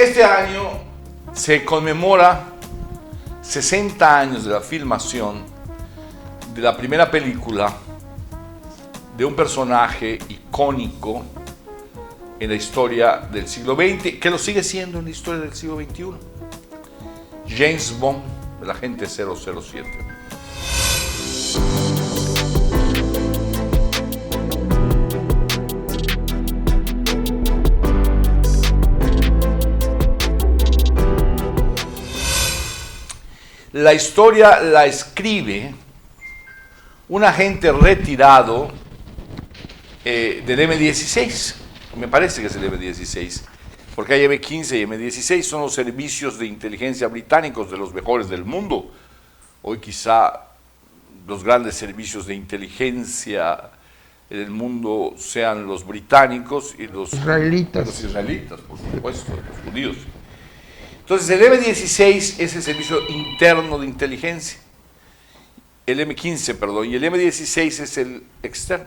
Este año se conmemora 60 años de la filmación de la primera película de un personaje icónico en la historia del siglo XX, que lo sigue siendo en la historia del siglo XXI. James Bond, el agente 007. La historia la escribe un agente retirado del M16, me parece que es el M16, porque hay M15 y M16, son los servicios de inteligencia británicos de los mejores del mundo. Hoy quizá los grandes servicios de inteligencia del mundo sean los británicos y los israelitas, por supuesto, los judíos. Entonces el M16 es el servicio interno de inteligencia, el M15, perdón, y el M16 es el externo.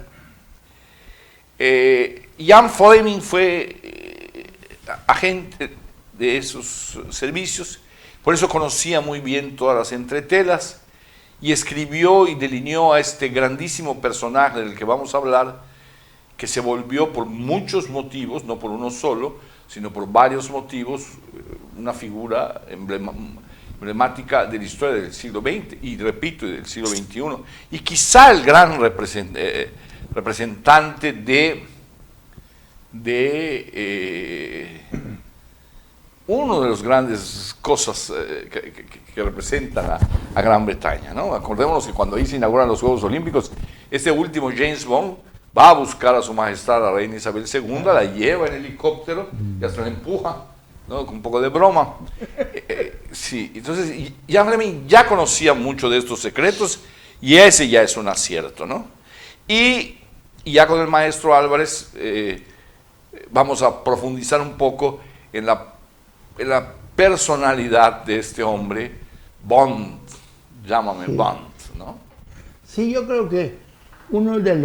Ian Fleming fue agente de esos servicios, por eso conocía muy bien todas las entretelas y escribió y delineó a este grandísimo personaje del que vamos a hablar, que se volvió por muchos motivos, no por uno solo, sino por varios motivos, una figura emblemática de la historia del siglo XX y, repito, del siglo XXI, y quizá el gran representante de uno de las grandes cosas que representan a Gran Bretaña, ¿no? Acordémonos que cuando ahí se inauguran los Juegos Olímpicos, este último James Bond va a buscar a su majestad, la reina Isabel II, la lleva en helicóptero y hasta la empuja, ¿no? Con un poco de broma. Sí, entonces Ian Fleming ya conocía mucho de estos secretos y ese ya es un acierto, ¿no? Y ya con el maestro Álvarez vamos a profundizar un poco en la personalidad de este hombre, Bond, llámame Bond, ¿no? Sí, yo creo que uno de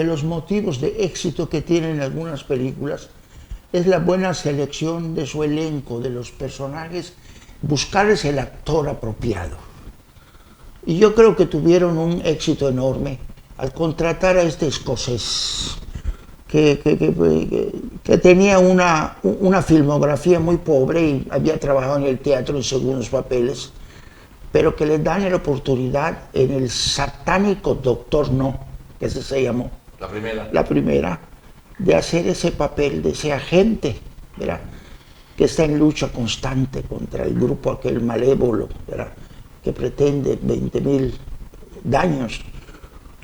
los motivos de éxito que tienen algunas películas es la buena selección de su elenco, de los personajes, buscarles el actor apropiado. Y yo creo que tuvieron un éxito enorme al contratar a este escocés, que tenía una filmografía muy pobre y había trabajado en el teatro en segundos papeles, pero que le dan la oportunidad en el satánico Doctor No, que ese se llamó. La primera, de hacer ese papel de ese agente, ¿verdad?, que está en lucha constante contra el grupo aquel malévolo, ¿verdad?, que pretende 20.000 daños.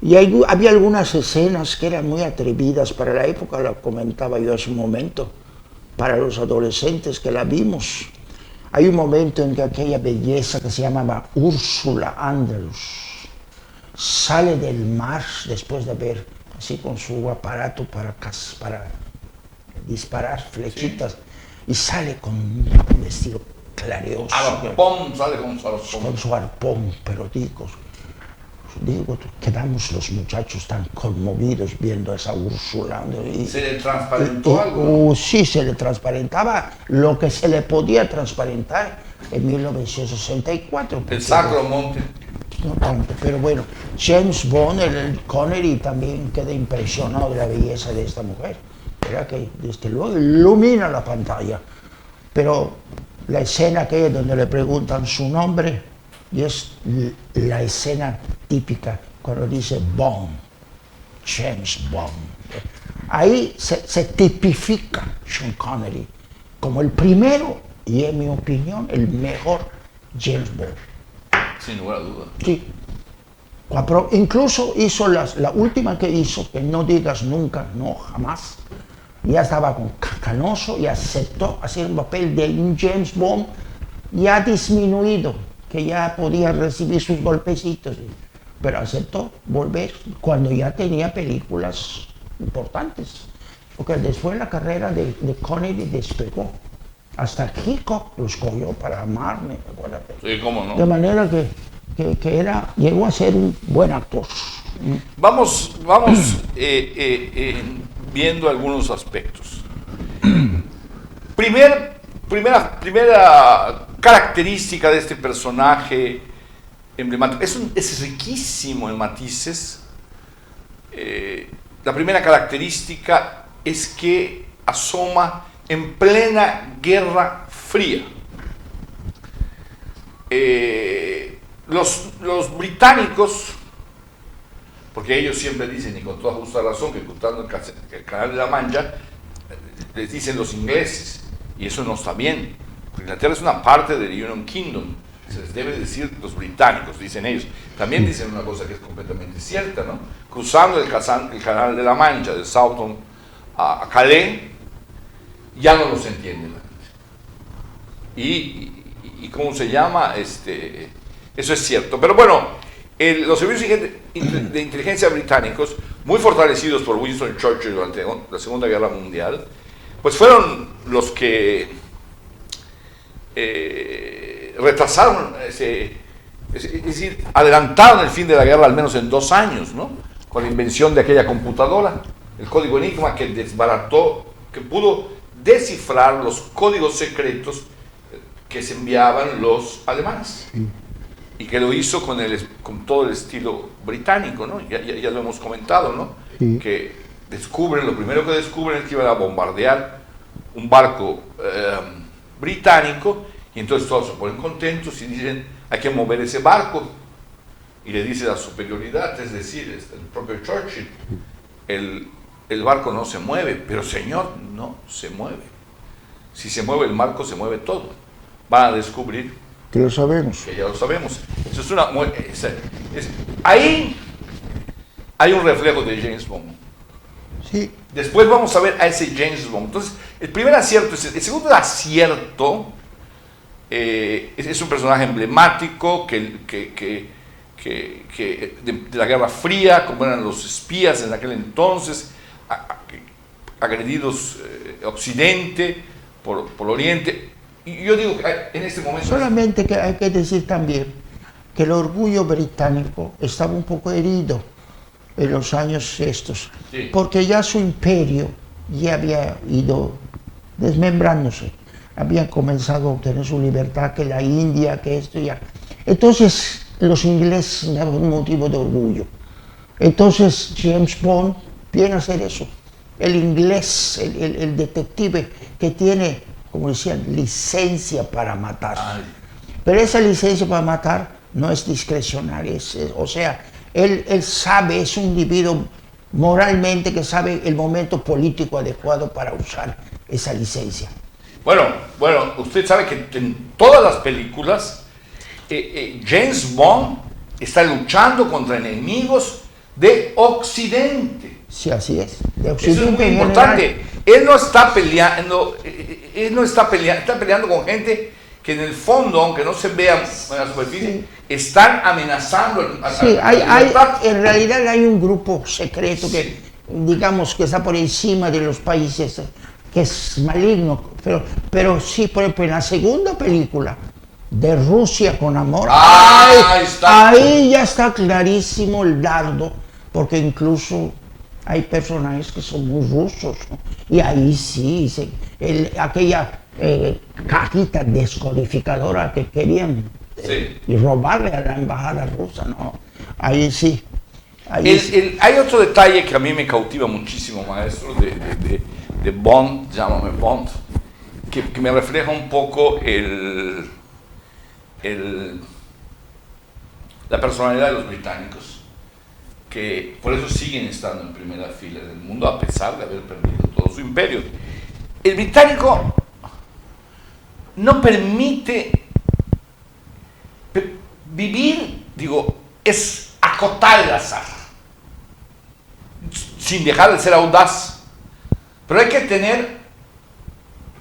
Y había algunas escenas que eran muy atrevidas para la época, la comentaba yo hace un momento, para los adolescentes que la vimos. Hay un momento en que aquella belleza que se llamaba Ursula Andrews sale del mar después de haber, así con su aparato para disparar flechitas, y sale con un vestido clareoso. Arpón, sale con su arpón. Con su arpón, pero digo, quedamos los muchachos tan conmovidos viendo a esa Úrsula. ¿Se le transparentó algo? Sí, se le transparentaba lo que se le podía transparentar en 1964. El Sacro Monte. No tanto, pero bueno, James Bond, el Connery, también queda impresionado de la belleza de esta mujer. Era que, desde luego, ilumina la pantalla. Pero la escena aquella donde le preguntan su nombre, y es la escena típica cuando dice Bond, James Bond. Ahí se tipifica Sean Connery como el primero y, en mi opinión, el mejor James Bond. Sin lugar a dudas. Sí. Incluso hizo la última que hizo, que no digas nunca, no jamás. Ya estaba con canoso y aceptó hacer un papel de un James Bond ya disminuido, que ya podía recibir sus golpecitos, pero aceptó volver cuando ya tenía películas importantes, porque después la carrera de Connery despegó. Hasta Hitchcock los cogió para amarme, acuérdate. Sí, cómo no. De manera que llegó a ser un buen actor. Vamos viendo algunos aspectos. primera característica de este personaje emblemático, es riquísimo en matices. La primera característica es que asoma en plena Guerra Fría. Los británicos, porque ellos siempre dicen, y con toda justa razón, que cruzando el Canal de la Mancha, les dicen los ingleses, y eso no está bien, porque Inglaterra es una parte del United Kingdom, se les debe decir los británicos, dicen ellos. También dicen una cosa que es completamente cierta, ¿no? Cruzando el Canal de la Mancha, de Southampton a Calais, ya no los entiende la gente. Y ¿cómo se llama? Eso es cierto. Pero bueno, los servicios de inteligencia británicos, muy fortalecidos por Winston Churchill durante la Segunda Guerra Mundial, pues fueron los que retrasaron, es decir, adelantaron el fin de la guerra al menos en 2 años, ¿no? Con la invención de aquella computadora, el código Enigma, que desbarató, que pudo descifrar los códigos secretos que se enviaban los alemanes. Sí. Y que lo hizo con todo el estilo británico, ¿no? Ya lo hemos comentado, ¿no? Sí. Que lo primero que descubren es que iban a bombardear un barco británico, y entonces todos se ponen contentos y dicen, hay que mover ese barco. Y le dice la superioridad, es decir, el propio Churchill, el barco no se mueve, pero señor, no se mueve. Si se mueve el barco, se mueve todo. Van a descubrir que lo sabemos. Que ya lo sabemos. Eso ahí hay un reflejo de James Bond. Sí. Después vamos a ver a ese James Bond. Entonces, el primer acierto es el segundo acierto. Es un personaje emblemático de la Guerra Fría, como eran los espías en aquel entonces, agredidos Occidente por Oriente. Y yo digo que en este momento... Solamente que hay que decir también que el orgullo británico estaba un poco herido en los años estos, sí, porque ya su imperio ya había ido desmembrándose, habían comenzado a obtener su libertad, que la India, que esto ya. Entonces los ingleses daban un motivo de orgullo. Entonces James Bond viene a hacer eso. El inglés, el detective que tiene, como decían, licencia para matar. Ay. Pero esa licencia para matar no es discrecional, o sea, él sabe, es un individuo moralmente que sabe el momento político adecuado para usar esa licencia. Bueno, usted sabe que en todas las películas James Bond está luchando contra enemigos de Occidente. Sí, así es. De Occidente. Eso es muy importante. Él no está peleando, está peleando con gente que en el fondo, aunque no se vean en la superficie, sí, están amenazando en realidad hay un grupo secreto que, digamos, que está por encima de los países, que es maligno, pero sí, por ejemplo, en la segunda película de Rusia con amor, ahí ya está clarísimo el dardo, porque incluso hay personajes que son muy rusos, ¿no? Y ahí sí, aquella cajita descodificadora que querían y robarle a la embajada rusa, ¿no? Ahí sí. Hay otro detalle que a mí me cautiva muchísimo, maestro, de Bond, llámame Bond, que me refleja un poco la personalidad de los británicos, que por eso siguen estando en primera fila del mundo a pesar de haber perdido todo su imperio. El británico no permite vivir, es acotar el azar, sin dejar de ser audaz, pero hay que tener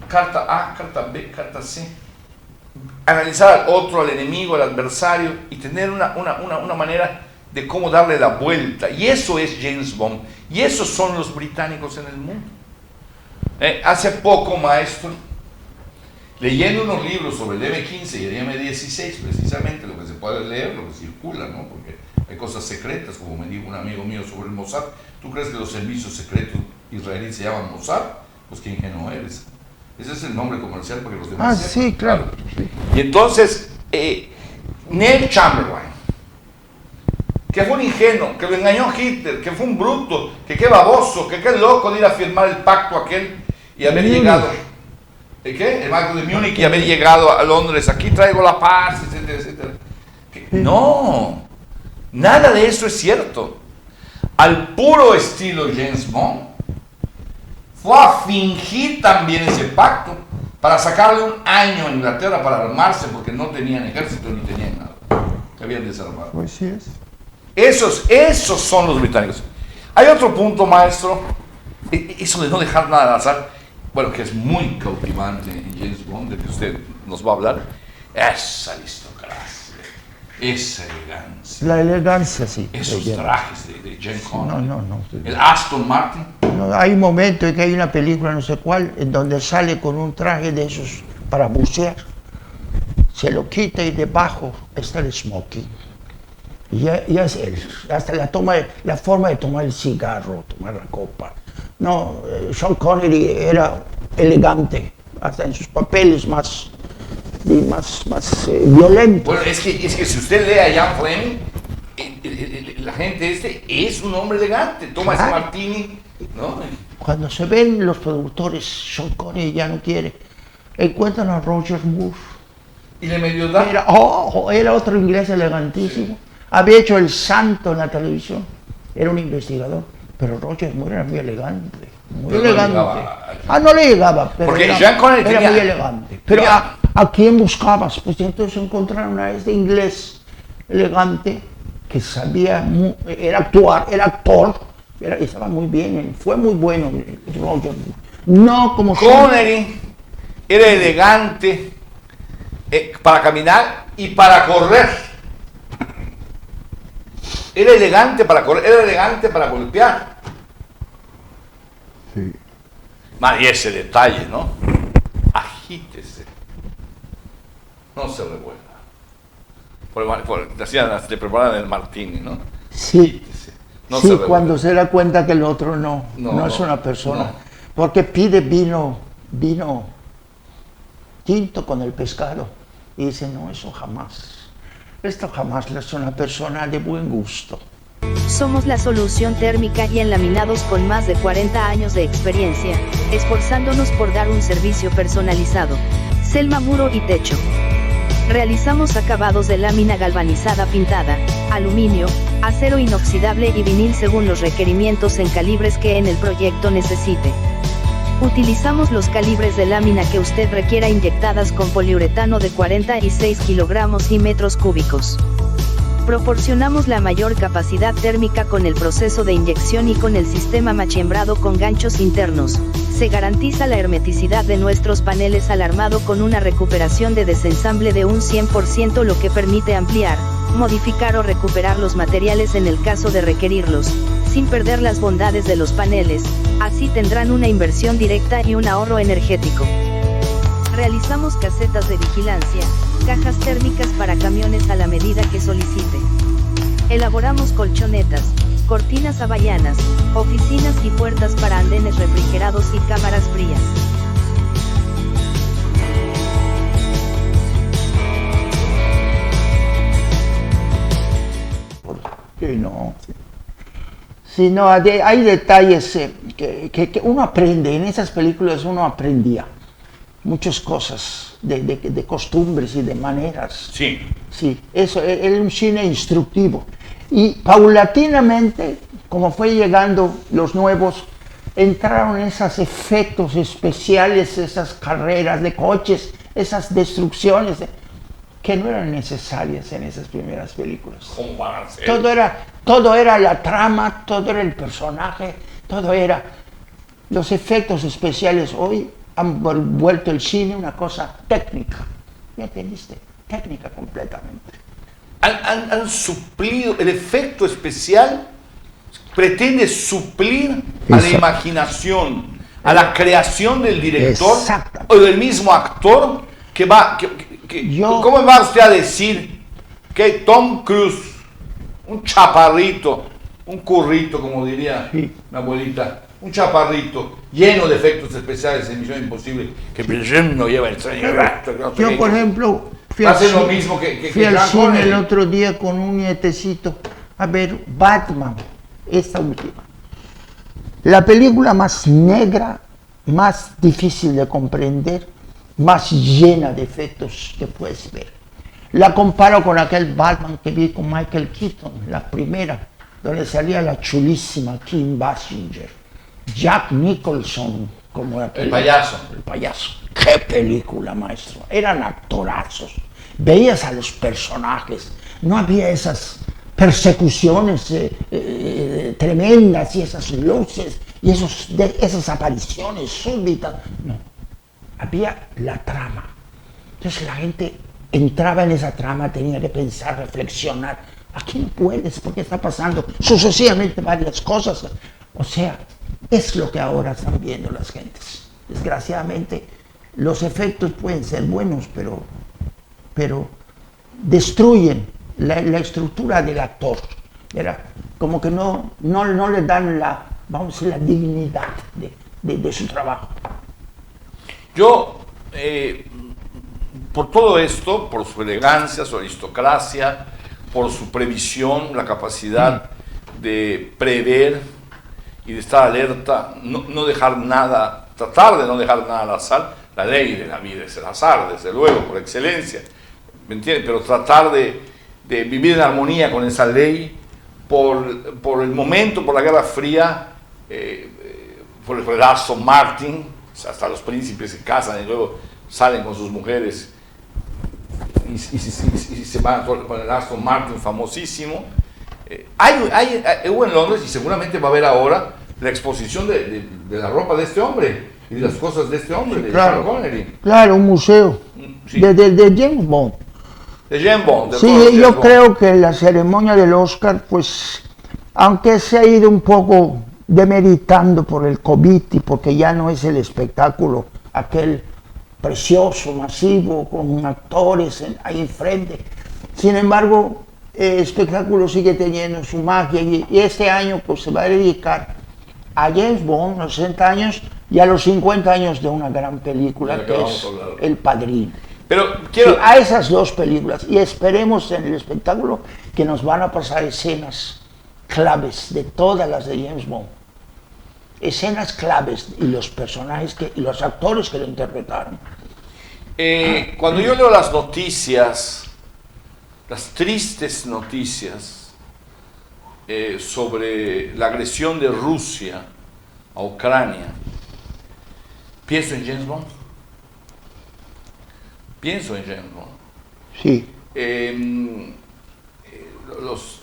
carta A, carta B, carta C, analizar al otro, al enemigo, al adversario, y tener una manera de cómo darle la vuelta. Y eso es James Bond, y esos son los británicos en el mundo. Hace poco, maestro, leyendo unos libros sobre el M15 y el M16, precisamente lo que se puede leer, lo que circula, ¿no? Porque hay cosas secretas, como me dijo un amigo mío sobre el Mossad. ¿Tú crees que los servicios secretos israelíes se llaman Mossad? Pues qué ingenuo eres. Ese es el nombre comercial para que los demás sepan. Sí, claro. Sí. Y entonces, Neil Chamberlain, que fue un ingenuo, que lo engañó Hitler, que fue un bruto, que qué baboso, que qué loco de ir a firmar el pacto aquel y haber llegado. ¿Qué? El pacto de Múnich y haber llegado a Londres. Aquí traigo la paz, etcétera, etcétera. No, nada de eso es cierto. Al puro estilo James Bond, fue a fingir también ese pacto para sacarle un año a Inglaterra para armarse, porque no tenían ejército ni tenían nada. Se habían desarmado. Pues sí es. Esos son los británicos. Hay otro punto, maestro, eso de no dejar nada al azar, bueno, que es muy cautivante en James Bond, de que usted nos va a hablar, esa aristocracia, esa elegancia. La elegancia, sí. Esos trajes de Jane Connery. No. El Aston Martin. No, hay un momento en que hay una película, no sé cuál, en donde sale con un traje de esos para bucear. Se lo quita y debajo está el smoking. Y ya es él. Hasta la forma de tomar el cigarro, tomar la copa. No, Sean Connery era elegante, hasta en sus papeles más violentos. Bueno, es que si usted lee a Ian Fleming, la gente es un hombre elegante, toma ese martini, ¿no? Cuando se ven los productores, Sean Connery ya no quiere, encuentran a Roger Moore. Y le medio da. Era otro inglés elegantísimo. Había hecho El Santo en la televisión. Era un investigador. Pero Roger Moore era muy elegante. Muy Pero elegante. no le llegaba, pero porque era, Sean Connery era tenía, muy elegante. Pero ¿a quién buscabas? Pues entonces encontraron a este inglés elegante que sabía, era actor, estaba muy bien, fue muy bueno Roger Moore. No como Connery era elegante para caminar y para correr. Era elegante para correr, era elegante para golpear. Sí. Y ese detalle, ¿no? Agítese. No se revuelva. Le preparaban el martini, ¿no? Sí. Agítese. No Sí, cuando se da cuenta que el otro no es una persona. No. Porque pide vino tinto con el pescado. Y dice, no, eso jamás. Esto jamás es una persona de buen gusto. Somos la solución térmica y en laminados con más de 40 años de experiencia, esforzándonos por dar un servicio personalizado. Selma Muro y Techo. Realizamos acabados de lámina galvanizada pintada, aluminio, acero inoxidable y vinil según los requerimientos en calibres que en el proyecto necesite. Utilizamos los calibres de lámina que usted requiera inyectadas con poliuretano de 46 kilogramos y metros cúbicos. Proporcionamos la mayor capacidad térmica con el proceso de inyección y con el sistema machembrado con ganchos internos. Se garantiza la hermeticidad de nuestros paneles al armado con una recuperación de desensamble de un 100%, lo que permite ampliar, modificar o recuperar los materiales en el caso de requerirlos, sin perder las bondades de los paneles. Así tendrán una inversión directa y un ahorro energético. Realizamos casetas de vigilancia, cajas térmicas para camiones a la medida que solicite. Elaboramos colchonetas, cortinas hawaianas, oficinas y puertas para andenes refrigerados y cámaras frías. Sí, no, hay detalles que uno aprende, en esas películas uno aprendía muchas cosas de costumbres y de maneras. Sí. Sí, eso es un cine instructivo. Y paulatinamente, como fue llegando los nuevos, entraron esos efectos especiales, esas carreras de coches, esas destrucciones que no eran necesarias en esas primeras películas. ¿Cómo van a ser? Todo era la trama, todo era el personaje, todo era los efectos especiales. Hoy han vuelto el cine una cosa técnica. ¿Me entendiste? Técnica completamente. Han suplido, el efecto especial pretende suplir a la imaginación, a la creación del director o del mismo actor que va... ¿Cómo va usted a decir que Tom Cruise, un chaparrito, un currito, como diría mi abuelita, un chaparrito, lleno de efectos especiales en Misión Imposible, que no lleva el tren. Yo, por ejemplo, hace lo mismo que fui al Sean cine Connery. el otro día con un nietecito a ver Batman, esta última. La película más negra, más difícil de comprender, más llena de efectos que puedes ver. La comparo con aquel Batman que vi con Michael Keaton, la primera, donde salía la chulísima Kim Basinger, Jack Nicholson como El payaso. El payaso. ¡Qué película, maestro! Eran actorazos. Veías a los personajes, no había esas persecuciones tremendas y esas luces y esas apariciones súbitas. No, había la trama. Entonces la gente entraba en esa trama, tenía que pensar, reflexionar. Aquí no puedes, porque está pasando sucesivamente varias cosas. O sea, es lo que ahora están viendo las gentes. Desgraciadamente, los efectos pueden ser buenos, pero destruyen la estructura del actor. ¿Verdad? Como que no le dan vamos a decir, la dignidad de su trabajo. Yo, por todo esto, por su elegancia, su aristocracia, por su previsión, la capacidad de prever y de estar alerta, no dejar nada, tratar de no dejar nada al azar. La ley de la vida es el azar, desde luego, por excelencia, ¿me entiendes? Pero tratar de vivir en armonía con esa ley, por el momento, por la Guerra Fría, por el Aston Martin, o sea, hasta los príncipes se casan y luego salen con sus mujeres y se van con el Aston Martin famosísimo. Hubo en Londres y seguramente va a haber ahora la exposición de la ropa de este hombre y de las cosas de este hombre, de Sean Connery. Claro, un museo Sí. de James Bond. De James Bond. De Sí, todos los yo James Bond. creo que la ceremonia del Oscar, pues, aunque se ha ido un poco demeritando por el COVID y porque ya no es el espectáculo aquel precioso, masivo, con actores ahí enfrente. Sin embargo, el espectáculo sigue teniendo su magia y este año pues se va a dedicar a James Bond, los 60 años y a los 50 años de una gran película De la que que vamos es a hablar. El Padrino. Pero Sí, a esas dos películas y esperemos en el espectáculo que nos van a pasar escenas claves de todas las de James Bond. Escenas claves y los personajes y los actores que lo interpretaron. Cuando yo leo las noticias, las tristes noticias sobre la agresión de Rusia a Ucrania, pienso en James Bond. Pienso en James Bond. Sí.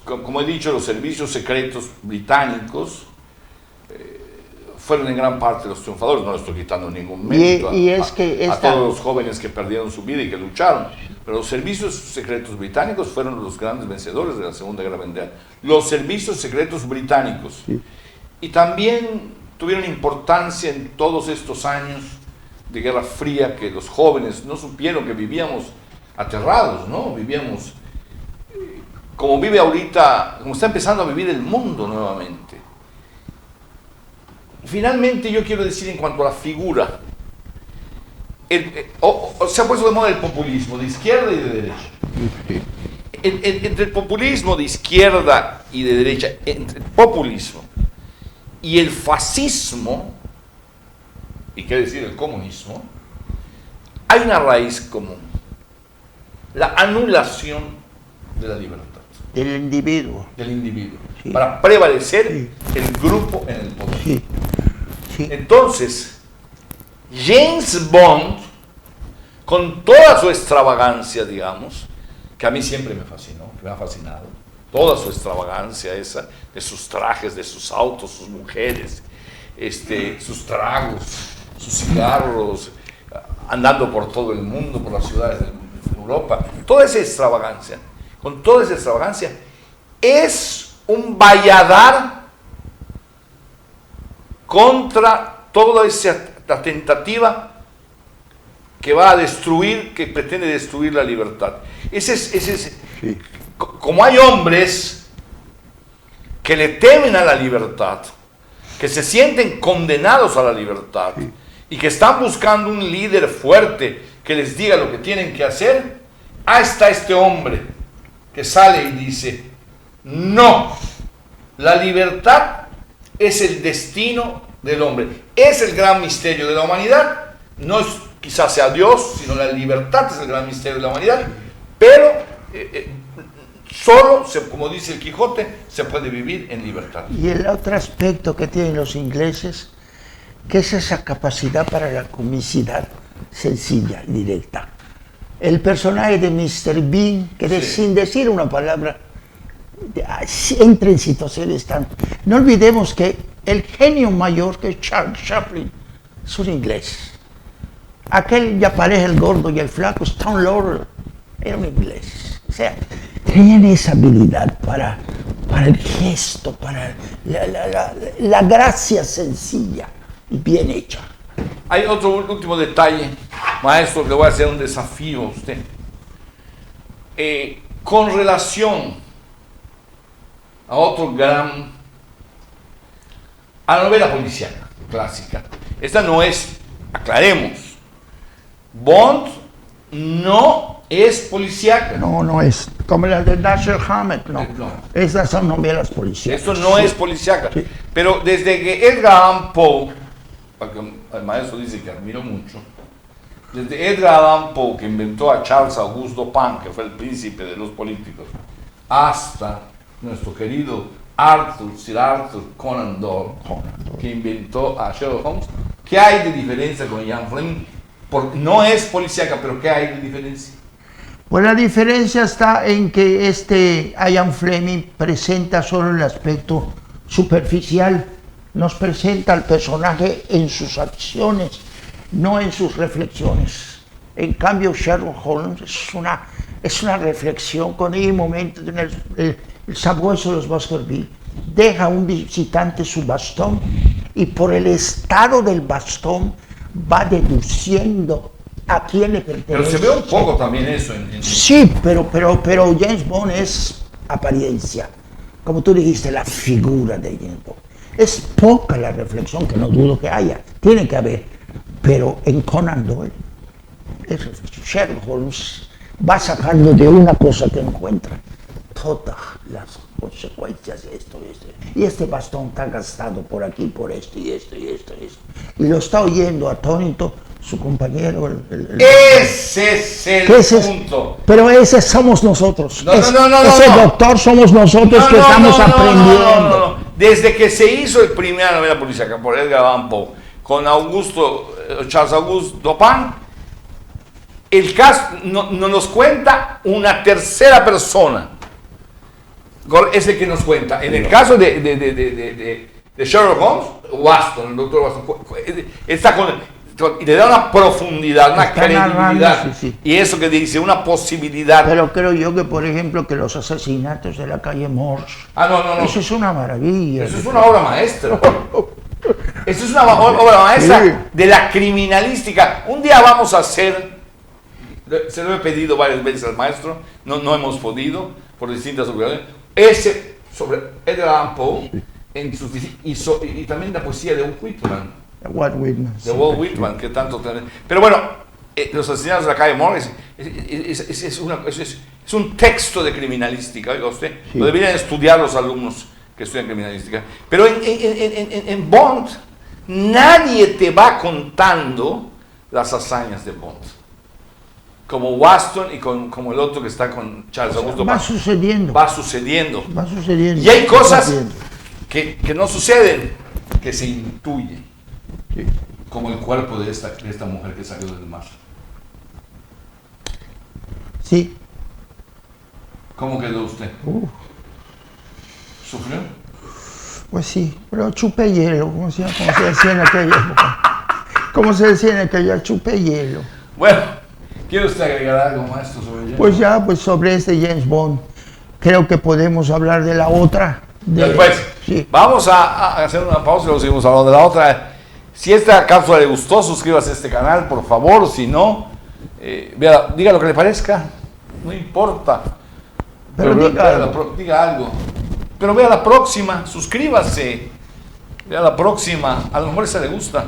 Como he dicho, los servicios secretos británicos fueron en gran parte los triunfadores. No les estoy quitando ningún mérito a todos los jóvenes que perdieron su vida y que lucharon. Pero los servicios secretos británicos fueron los grandes vencedores de la Segunda Guerra Mundial. Los servicios secretos británicos. Sí. Y también tuvieron importancia en todos estos años de Guerra Fría, que los jóvenes no supieron, que vivíamos aterrados, ¿no? Vivíamos como vive ahorita, como está empezando a vivir el mundo nuevamente. Finalmente yo quiero decir en cuanto a la figura, se ha puesto de moda el populismo de izquierda y de derecha. Entre el populismo de izquierda y de derecha, entre el populismo y el fascismo, y qué decir el comunismo, hay una raíz común: la anulación de la libertad Del individuo. del individuo, Sí. para prevalecer Sí. el grupo en el poder. Sí. Sí. Entonces, James Bond, con toda su extravagancia, digamos, que a mí siempre me fascinó, me ha fascinado, toda su extravagancia esa, de sus trajes, de sus autos, sus mujeres, sus tragos, sus cigarros, andando por todo el mundo, por las ciudades de Europa, toda esa extravagancia, con toda esa extravagancia, es un valladar contra toda esa tentativa que va a destruir, que pretende destruir la libertad. Sí. Como hay hombres que le temen a la libertad, que se sienten condenados a la libertad y que están buscando un líder fuerte que les diga lo que tienen que hacer, ahí está este hombre que sale y dice, no, la libertad es el destino del hombre, es el gran misterio de la humanidad, no es quizás sea Dios, sino la libertad es el gran misterio de la humanidad, pero solo, como dice el Quijote, se puede vivir en libertad. Y el otro aspecto que tienen los ingleses, que es esa capacidad para la comicidad sencilla y directa. El personaje de Mr. Bean, que sin decir una palabra, entra en situaciones tan... No olvidemos que el genio mayor, que es Charles Chaplin, es un inglés. Aquel ya pareja el gordo y el flaco, Stone Laurel, era un inglés. O sea, tenían esa habilidad para el gesto, para la gracia sencilla y bien hecha. Hay otro último detalle, maestro, que le voy a hacer un desafío a usted. Con relación a a la novela policíaca clásica. Esta no es, aclaremos, Bond no es policíaca. No es. Como la de Dashiell Hammett, no. Esas son novelas policíacas. Esto no es policíaca. Sí. Pero desde que Edgar Allan Poe, porque el maestro dice que admiro mucho, desde Edgar Allan Poe, que inventó a Charles Auguste Dupin, que fue el príncipe de los políticos, hasta nuestro querido Sir Arthur Conan Doyle, que inventó a Sherlock Holmes, ¿qué hay de diferencia con Ian Fleming? No es policíaca, pero ¿qué hay de diferencia? Pues la diferencia está en que Ian Fleming presenta solo el aspecto superficial, nos presenta al personaje en sus acciones, no en sus reflexiones. En cambio, Sherlock Holmes es una reflexión con el momento en el sabueso de los Baskerville. Deja a un visitante su bastón y por el estado del bastón va deduciendo a quién le pertenece. Pero se ve un poco también eso. Sí, pero James Bond es apariencia. Como tú dijiste, la figura de James Bond. Es poca la reflexión, que no dudo que haya. Tiene que haber. Pero en Conan Doyle, Sherlock Holmes va sacando de una cosa que encuentra todas las consecuencias de esto. Y este bastón está gastado por aquí, por esto y esto. Y lo está oyendo atónito su compañero. Ese es el punto. Pero ese somos nosotros. No, ese doctor somos nosotros que estamos aprendiendo. No. Desde que se hizo el primera novela policíaca por Edgar Allan Poe con Charles Auguste Dupin, el caso no nos cuenta una tercera persona. Es el que nos cuenta. En el caso de Sherlock Holmes, Watson, el doctor Watson, está y le da una profundidad, una credibilidad. Sí. Y eso que dice, una posibilidad. Pero creo yo que, por ejemplo, que los asesinatos de la calle Morse. No. Eso es una maravilla. Eso es una obra maestra. Eso es una obra maestra de la criminalística. Un día vamos a hacer, se lo he pedido varias veces al maestro, no hemos podido, por distintas ocasiones, ese sobre Edgar Allan Poe y también la poesía de Walt Whitman. De Walt Whitman, que tanto... Pero bueno, Los asesinatos de la calle Morse es un texto de criminalística, oiga usted. Sí. Lo deberían estudiar los alumnos que estudian criminalística. Pero en Bond, nadie te va contando las hazañas de Bond. Como Watson y como el otro que está con Charles Auguste Dupin. Va sucediendo. Y hay cosas que no suceden, que se intuyen. Sí. Como el cuerpo de esta mujer que salió del mar. Sí. ¿Cómo quedó usted? ¿Sufrió? Pues sí, pero chupé hielo, como se decía en aquella época. Como se decía en aquella, chupé hielo. Bueno, ¿quiere usted agregar algo, maestro, sobre hielo? Pues ya, pues sobre este James Bond, creo que podemos hablar de la otra. Después, sí. Vamos a hacer una pausa y luego seguimos hablando de la otra. Si esta cápsula le gustó, suscríbase a este canal, por favor. Si no, diga lo que le parezca. No importa. Pero diga algo. Pero vea la próxima, suscríbase. Ya la próxima, a lo mejor esa le gusta.